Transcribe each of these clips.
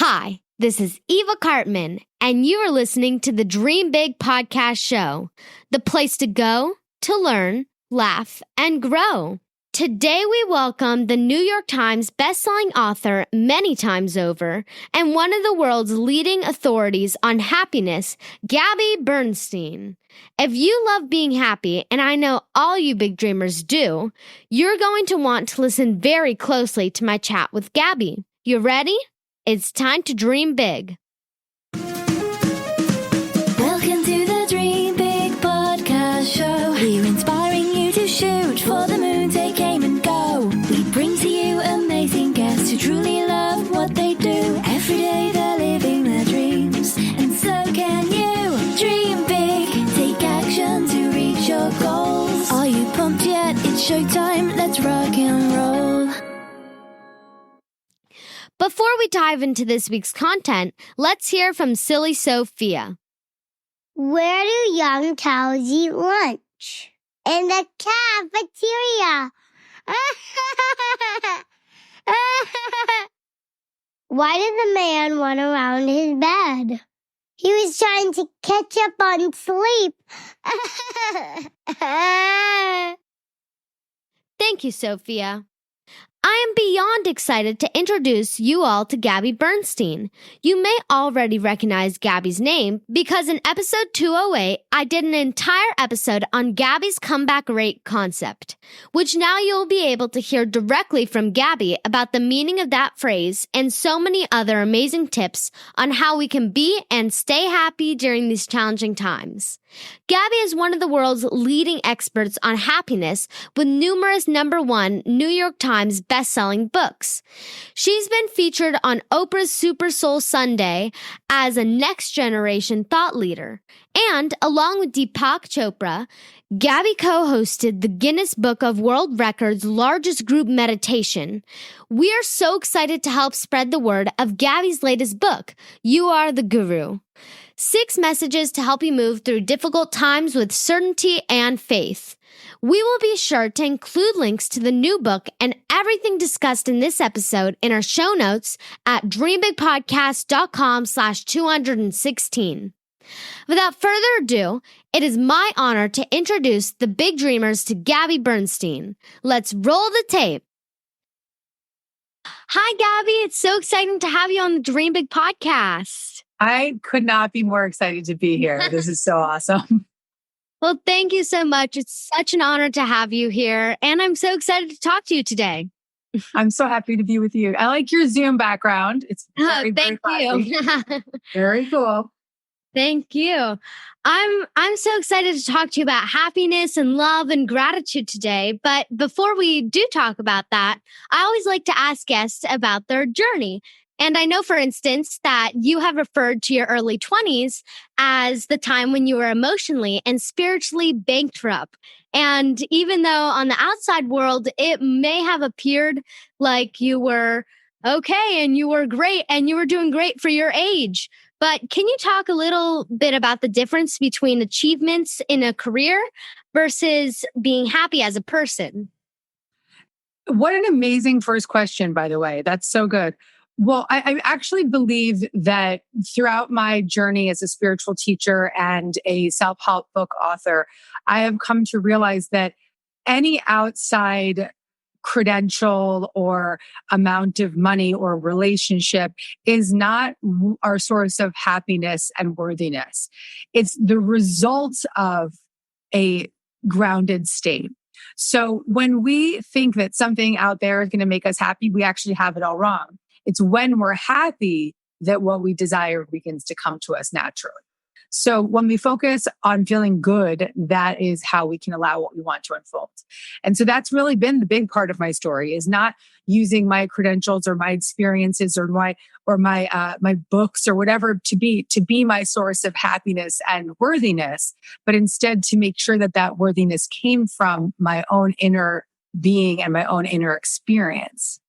Hi, this is Evakarpman, and you are listening to the Dream Big Podcast Show, the place to go, to learn, laugh, and grow. Today we welcome the New York Times bestselling author many times over and one of the world's leading authorities on happiness, Gabby Bernstein. If you love being happy, and I know all you big dreamers do, you're going to want to listen very closely to my chat with Gabby. You ready? It's time to dream big. Welcome to the Dream Big Podcast Show. We're inspiring you to shoot for the moon, take aim and go. We bring to you amazing guests who truly love what they do. Every day they're living their dreams, and so can you. Dream big, take action to reach your goals. Are you pumped yet? It's showtime, let's rock and roll. Before we dive into this week's content, let's hear from silly Sophia. Where do young cows eat lunch? In the cafeteria. Why did the man run around his bed? He was trying to catch up on sleep. Thank you, Sophia. I am beyond excited to introduce you all to Gabby Bernstein. You may already recognize Gabby's name because in episode 208, I did an entire episode on Gabby's comeback rate concept, which now you'll be able to hear directly from Gabby about the meaning of that phrase and so many other amazing tips on how we can be and stay happy during these challenging times. Gabby is one of the world's leading experts on happiness with numerous #1 New York Times best-selling books. She's been featured on Oprah's Super Soul Sunday as a next-generation thought leader. And along with Deepak Chopra, Gabby co-hosted the Guinness Book of World Records' largest group meditation. We are so excited to help spread the word of Gabby's latest book, You Are the Guru. 6 messages to help you move through difficult times with certainty and faith. We will be sure to include links to the new book and everything discussed in this episode in our show notes at dreambigpodcast.com/216. Without further ado, it is my honor to introduce the big dreamers to Gabby Bernstein. Let's roll the tape. Hi, Gabby. It's so exciting to have you on the Dream Big Podcast. I could not be more excited to be here. This is so awesome. Well, thank you so much. It's such an honor to have you here, and I'm so excited to talk to you today. I'm so happy to be with you. I like your Zoom background. It's very, thank very you. Very cool. Thank you. I'm so excited to talk to you about happiness and love and gratitude today. But before we do talk about that, I always like to ask guests about their journey. And I know, for instance, that you have referred to your early 20s as the time when you were emotionally and spiritually bankrupt. And even though on the outside world, it may have appeared like you were okay and you were great and you were doing great for your age. But can you talk a little bit about the difference between achievements in a career versus being happy as a person? What an amazing first question, by the way. That's so good. Well, I actually believe that throughout my journey as a spiritual teacher and a self-help book author, I have come to realize that any outside credential or amount of money or relationship is not our source of happiness and worthiness. It's the result of a grounded state. So when we think that something out there is going to make us happy, we actually have it all wrong. It's when we're happy that what we desire begins to come to us naturally. So when we focus on feeling good, that is how we can allow what we want to unfold. And so that's really been the big part of my story, is not using my credentials or my experiences or my books or whatever to be my source of happiness and worthiness, but instead to make sure that that worthiness came from my own inner being and my own inner experience.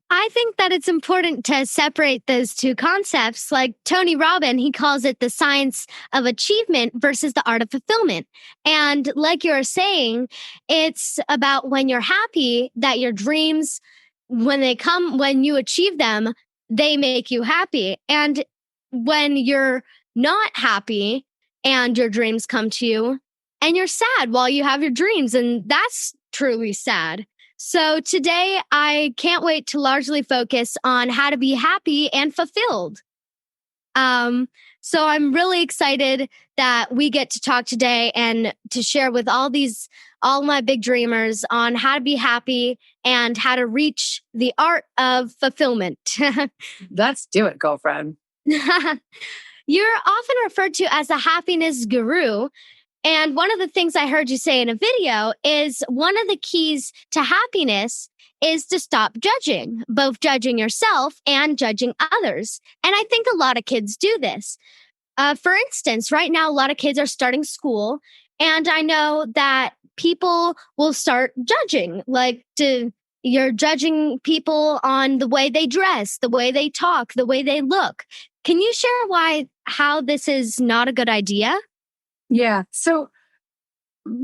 I think that it's important to separate those two concepts. Like Tony Robbins, he calls it the science of achievement versus the art of fulfillment. And like you're saying, it's about when you're happy that your dreams, when they come, when you achieve them, they make you happy. And when you're not happy and your dreams come to you, and you're sad while you have your dreams, and that's truly sad. So today, I can't wait to largely focus on how to be happy and fulfilled. So I'm really excited that we get to talk today and to share with all my big dreamers on how to be happy and how to reach the art of fulfillment. Let's do it, girlfriend. You're often referred to as a happiness guru. And one of the things I heard you say in a video is one of the keys to happiness is to stop judging, both judging yourself and judging others. And I think a lot of kids do this. For instance, right now, a lot of kids are starting school. And I know that people will start judging, you're judging people on the way they dress, the way they talk, the way they look. Can you share how this is not a good idea? Yeah. So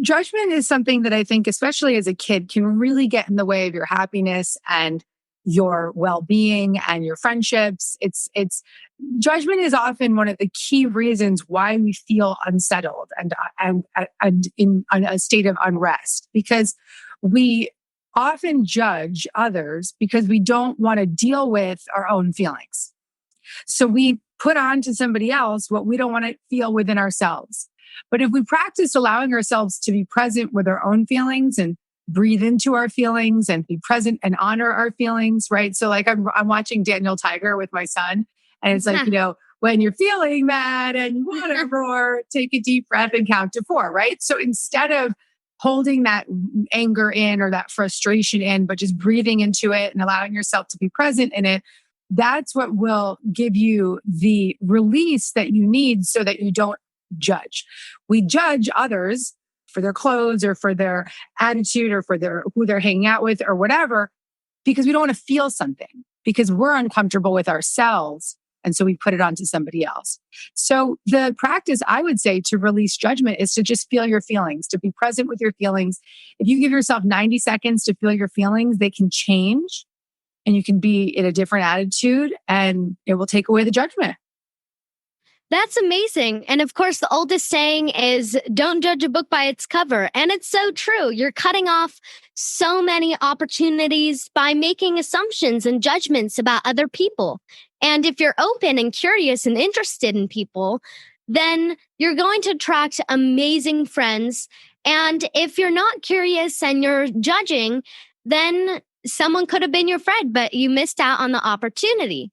judgment is something that I think, especially as a kid, can really get in the way of your happiness and your well-being and your friendships. Judgment is often one of the key reasons why we feel unsettled and in a state of unrest, because we often judge others because we don't want to deal with our own feelings. So we put on to somebody else what we don't want to feel within ourselves. But if we practice allowing ourselves to be present with our own feelings and breathe into our feelings and be present and honor our feelings, right? So like I'm watching Daniel Tiger with my son, and it's like, when you're feeling mad and you want to roar, take a deep breath and count to 4, right? So instead of holding that anger in or that frustration in, but just breathing into it and allowing yourself to be present in it, that's what will give you the release that you need so that you don't judge. We judge others for their clothes or for their attitude or for who they're hanging out with or whatever, because we don't want to feel something, because we're uncomfortable with ourselves. And so we put it onto somebody else. So the practice, I would say, to release judgment is to just feel your feelings, to be present with your feelings. If you give yourself 90 seconds to feel your feelings, they can change and you can be in a different attitude and it will take away the judgment. That's amazing. And of course, the oldest saying is, don't judge a book by its cover. And it's so true. You're cutting off so many opportunities by making assumptions and judgments about other people. And if you're open and curious and interested in people, then you're going to attract amazing friends. And if you're not curious and you're judging, then someone could have been your friend, but you missed out on the opportunity.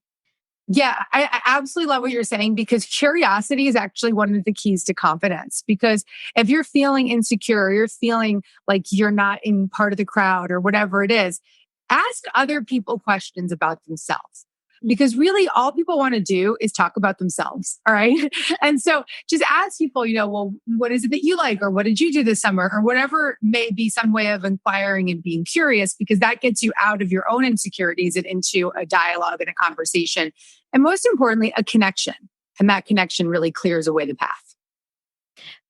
Yeah, I absolutely love what you're saying, because curiosity is actually one of the keys to confidence. Because if you're feeling insecure, or you're feeling like you're not in part of the crowd or whatever it is, ask other people questions about themselves. Because really all people want to do is talk about themselves. All right. And so just ask people, well, what is it that you like? Or what did you do this summer? Or whatever may be some way of inquiring and being curious, because that gets you out of your own insecurities and into a dialogue and a conversation. And most importantly, a connection. And that connection really clears away the path.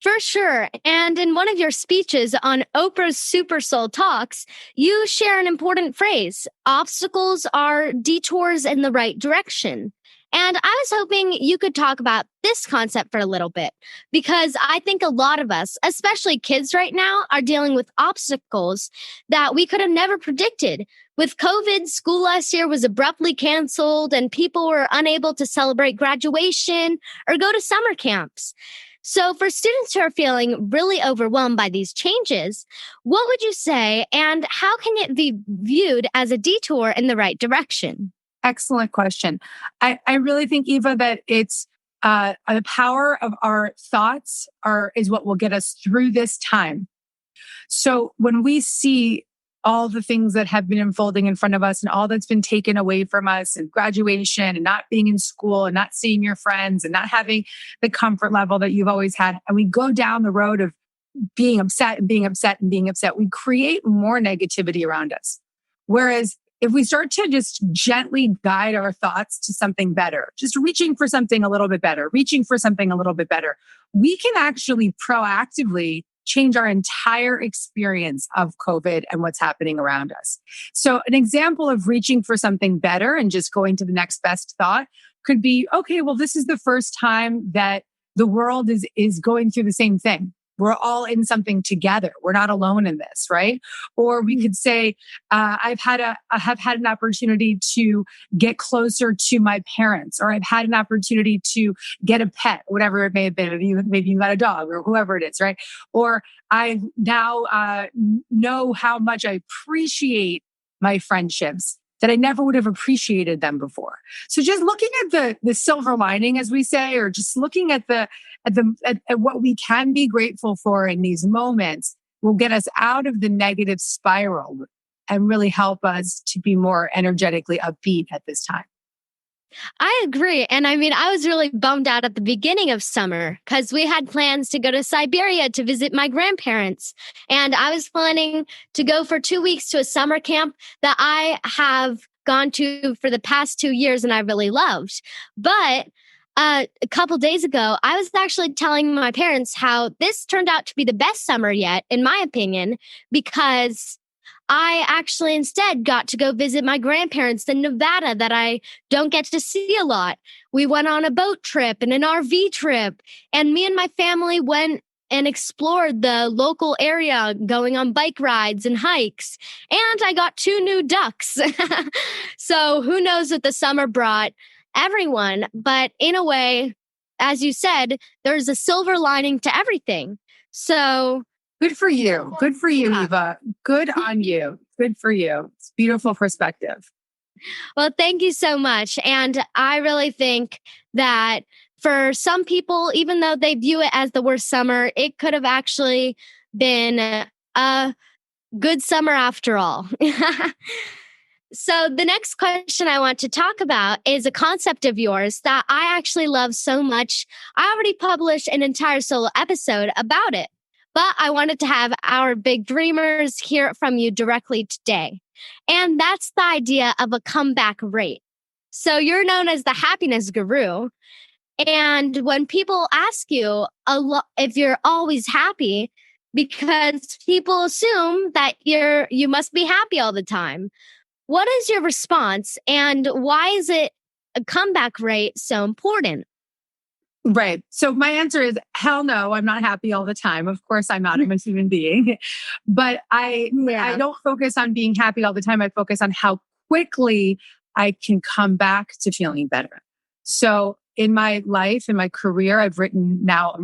For sure. And in one of your speeches on Oprah's Super Soul Talks, you share an important phrase: obstacles are detours in the right direction. And I was hoping you could talk about this concept for a little bit, because I think a lot of us, especially kids right now, are dealing with obstacles that we could have never predicted. With COVID, school last year was abruptly canceled and people were unable to celebrate graduation or go to summer camps. So for students who are feeling really overwhelmed by these changes, what would you say, and how can it be viewed as a detour in the right direction? Excellent question. I really think, Eva, that it's the power of our thoughts is what will get us through this time. So when we see all the things that have been unfolding in front of us and all that's been taken away from us, and graduation and not being in school and not seeing your friends and not having the comfort level that you've always had, and we go down the road of being upset and being upset and being upset, we create more negativity around us. Whereas if we start to just gently guide our thoughts to something better, just reaching for something a little bit better, we can actually proactively change our entire experience of COVID and what's happening around us. So an example of reaching for something better and just going to the next best thought could be, okay, well, this is the first time that the world is going through the same thing. We're all in something together. We're not alone in this, right? Or we could say, I have had an opportunity to get closer to my parents, or I've had an opportunity to get a pet, whatever it may have been. Maybe you got a dog or whoever it is, right? Or I now know how much I appreciate my friendships, that I never would have appreciated them before. So just looking at the silver lining, as we say, or just looking at what we can be grateful for in these moments will get us out of the negative spiral and really help us to be more energetically upbeat at this time. I agree. And I mean, I was really bummed out at the beginning of summer because we had plans to go to Siberia to visit my grandparents. And I was planning to go for 2 weeks to a summer camp that I have gone to for the past 2 years and I really loved. But a couple days ago, I was actually telling my parents how this turned out to be the best summer yet, in my opinion, because I actually instead got to go visit my grandparents in Nevada that I don't get to see a lot. We went on a boat trip and an RV trip, and me and my family went and explored the local area, going on bike rides and hikes. And I got 2 new ducks. So who knows what the summer brought everyone. But in a way, as you said, there's a silver lining to everything. So good for you. Good for you, Yeah. Eva. Good on you. Good for you. It's beautiful perspective. Well, thank you so much. And I really think that for some people, even though they view it as the worst summer, it could have actually been a good summer after all. So the next question I want to talk about is a concept of yours that I actually love so much. I already published an entire solo episode about it, but I wanted to have our big dreamers hear it from you directly today. And that's the idea of a comeback rate. So you're known as the happiness guru. And when people ask you if you're always happy, because people assume that you must be happy all the time. What is your response, and why is a comeback rate so important? Right. So my answer is hell no, I'm not happy all the time. Of course I'm not. I'm a human being. But I don't focus on being happy all the time. I focus on how quickly I can come back to feeling better. So in my life, in my career, I'm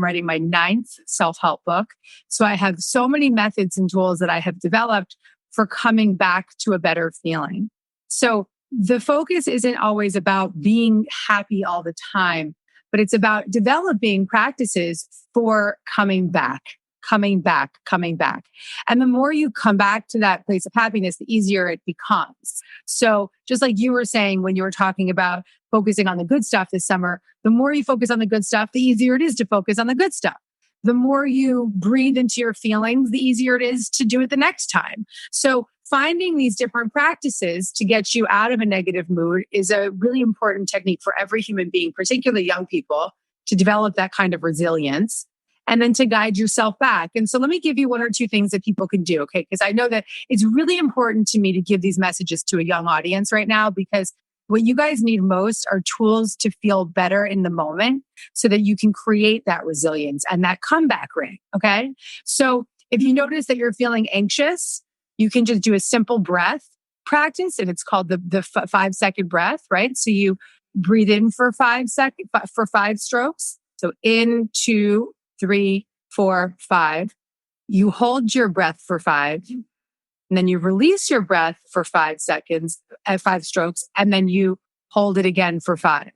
writing my 9th self-help book. So I have so many methods and tools that I have developed for coming back to a better feeling. So the focus isn't always about being happy all the time, but it's about developing practices for coming back. And the more you come back to that place of happiness, the easier it becomes. So just like you were saying when you were talking about focusing on the good stuff this summer, the more you focus on the good stuff, the easier it is to focus on the good stuff. The more you breathe into your feelings, the easier it is to do it the next time. So finding these different practices to get you out of a negative mood is a really important technique for every human being, particularly young people, to develop that kind of resilience and then to guide yourself back. And so let me give you 1 or 2 things that people can do, okay? Because I know that it's really important to me to give these messages to a young audience right now, because what you guys need most are tools to feel better in the moment so that you can create that resilience and that comeback rate, okay? So if you notice that you're feeling anxious, you can just do a simple breath practice, and it's called the 5-second breath, right? So you breathe in for 5 strokes. So in, 2, 3, 4, 5. You hold your breath for 5. And then you release your breath for 5 seconds at 5 strokes. And then you hold it again for 5.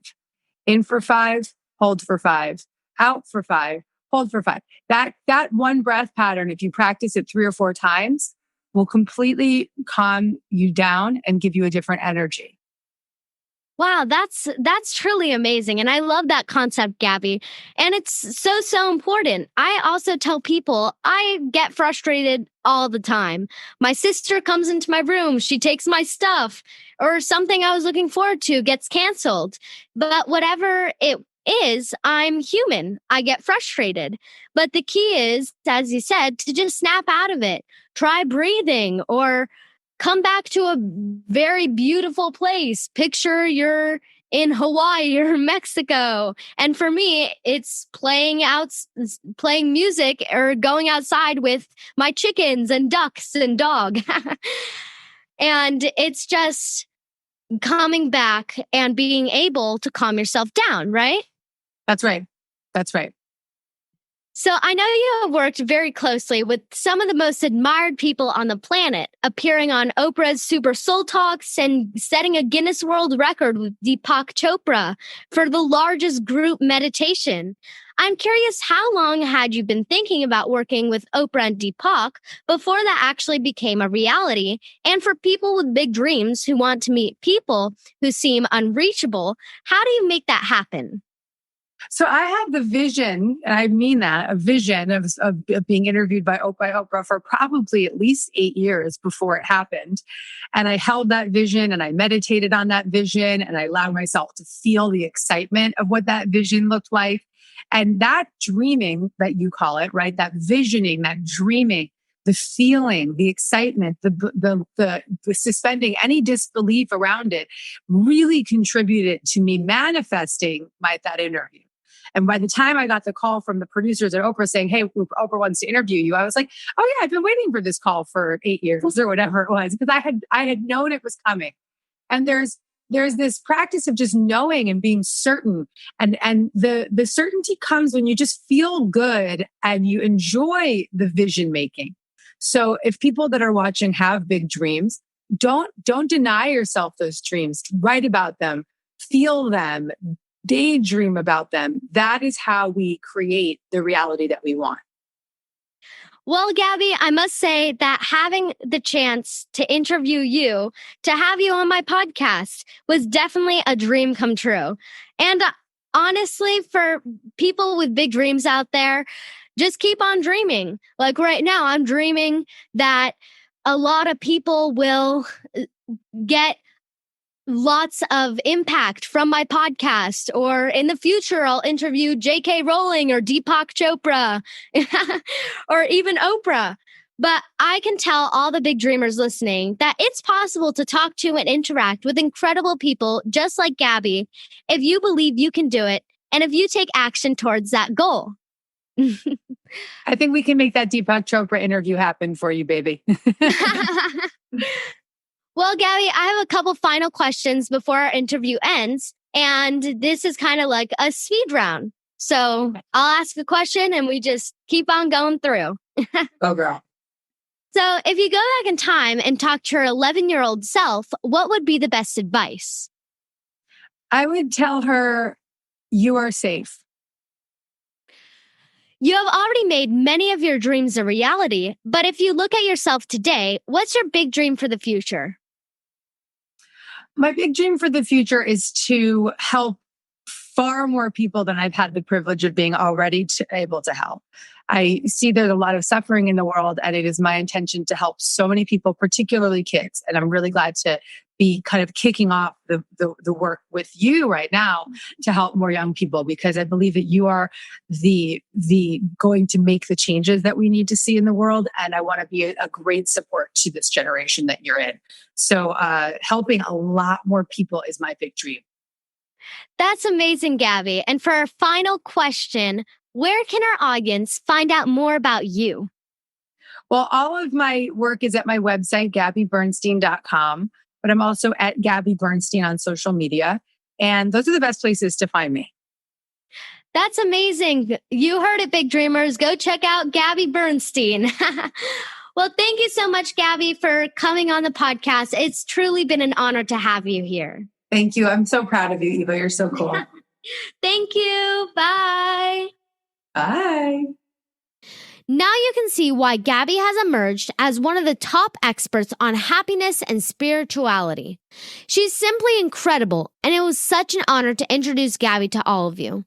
In for 5, hold for 5, out for 5, hold for 5. That one breath pattern, if you practice it 3 or 4 times, will completely calm you down and give you a different energy. Wow, that's truly amazing. And I love that concept, Gabby. And it's so important. I also tell people I get frustrated all the time. My sister comes into my room, she takes my stuff, or something I was looking forward to gets canceled. But whatever it is I'm human. I get frustrated. But the key is, as you said, to just snap out of it. Try breathing or come back to a very beautiful place. Picture you're in Hawaii or Mexico. And for me, it's playing music or going outside with my chickens and ducks and dog. And it's just coming back and being able to calm yourself down, right? That's right. That's right. So I know you have worked very closely with some of the most admired people on the planet, appearing on Oprah's Super Soul Talks and setting a Guinness World Record with Deepak Chopra for the largest group meditation. I'm curious, how long had you been thinking about working with Oprah and Deepak before that actually became a reality? And for people with big dreams who want to meet people who seem unreachable, how do you make that happen? So I had the vision, and I mean that, a vision of being interviewed by Oprah for probably at least 8 years before it happened. And I held that vision and I meditated on that vision and I allowed myself to feel the excitement of what that vision looked like. And that dreaming that you call it, right? That visioning, that dreaming, the feeling, the excitement, the suspending any disbelief around it really contributed to me manifesting that interview. And by the time I got the call from the producers at Oprah saying, hey, Oprah wants to interview you, I was like, oh yeah, I've been waiting for this call for 8 years or whatever it was, because I had known it was coming. And there's this practice of just knowing and being certain. And the certainty comes when you just feel good and you enjoy the vision making. So if people that are watching have big dreams, don't deny yourself those dreams. Write about them, feel them, daydream about them. That is how we create the reality that we want. Well, Gabby, I must say that having the chance to interview you, to have you on my podcast, was definitely a dream come true. And honestly, for people with big dreams out there, just keep on dreaming. Like right now, I'm dreaming that a lot of people will get lots of impact from my podcast, or in the future, I'll interview J.K. Rowling or Deepak Chopra or even Oprah. But I can tell all the big dreamers listening that it's possible to talk to and interact with incredible people just like Gabby if you believe you can do it and if you take action towards that goal. I think we can make that Deepak Chopra interview happen for you, baby. Well, Gabby, I have a couple final questions before our interview ends. And this is kind of like a speed round. So I'll ask a question and we just keep on going through. Oh, girl. So if you go back in time and talk to your 11-year-old self, what would be the best advice? I would tell her, you are safe. You have already made many of your dreams a reality, but if you look at yourself today, what's your big dream for the future? My big dream for the future is to help far more people than I've had the privilege of being already able to help. I see there's a lot of suffering in the world, and it is my intention to help so many people, particularly kids. And I'm really glad to be kind of kicking off the work with you right now to help more young people, because I believe that you are the going to make the changes that we need to see in the world. And I want to be a great support to this generation that you're in. So helping a lot more people is my big dream. That's amazing, Gabby. And for our final question, where can our audience find out more about you? Well, all of my work is at my website, gabbybernstein.com, but I'm also at Gabby Bernstein on social media. And those are the best places to find me. That's amazing. You heard it, big dreamers. Go check out Gabby Bernstein. Well, thank you so much, Gabby, for coming on the podcast. It's truly been an honor to have you here. Thank you. I'm so proud of you, Eva. You're so cool. Thank you. Bye. Bye. Now you can see why Gabby has emerged as one of the top experts on happiness and spirituality. She's simply incredible, and it was such an honor to introduce Gabby to all of you.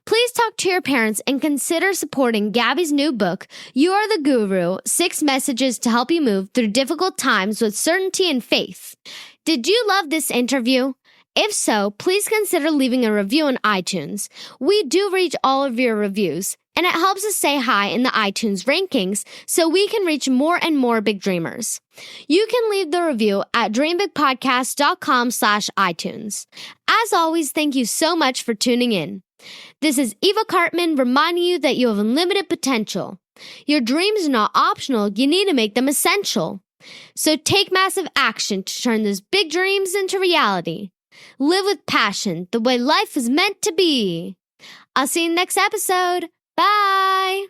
Please talk to your parents and consider supporting Gabby's new book, You Are the Guru, 6 Messages to Help You Move Through Difficult Times with Certainty and Faith. Did you love this interview? If so, please consider leaving a review on iTunes. We do read all of your reviews, and it helps us stay high in the iTunes rankings so we can reach more and more big dreamers. You can leave the review at dreambigpodcast.com/iTunes. As always, thank you so much for tuning in. This is Evakarpman reminding you that you have unlimited potential. Your dreams are not optional, you need to make them essential. So take massive action to turn those big dreams into reality. Live with passion, the way life is meant to be. I'll see you next episode. Bye!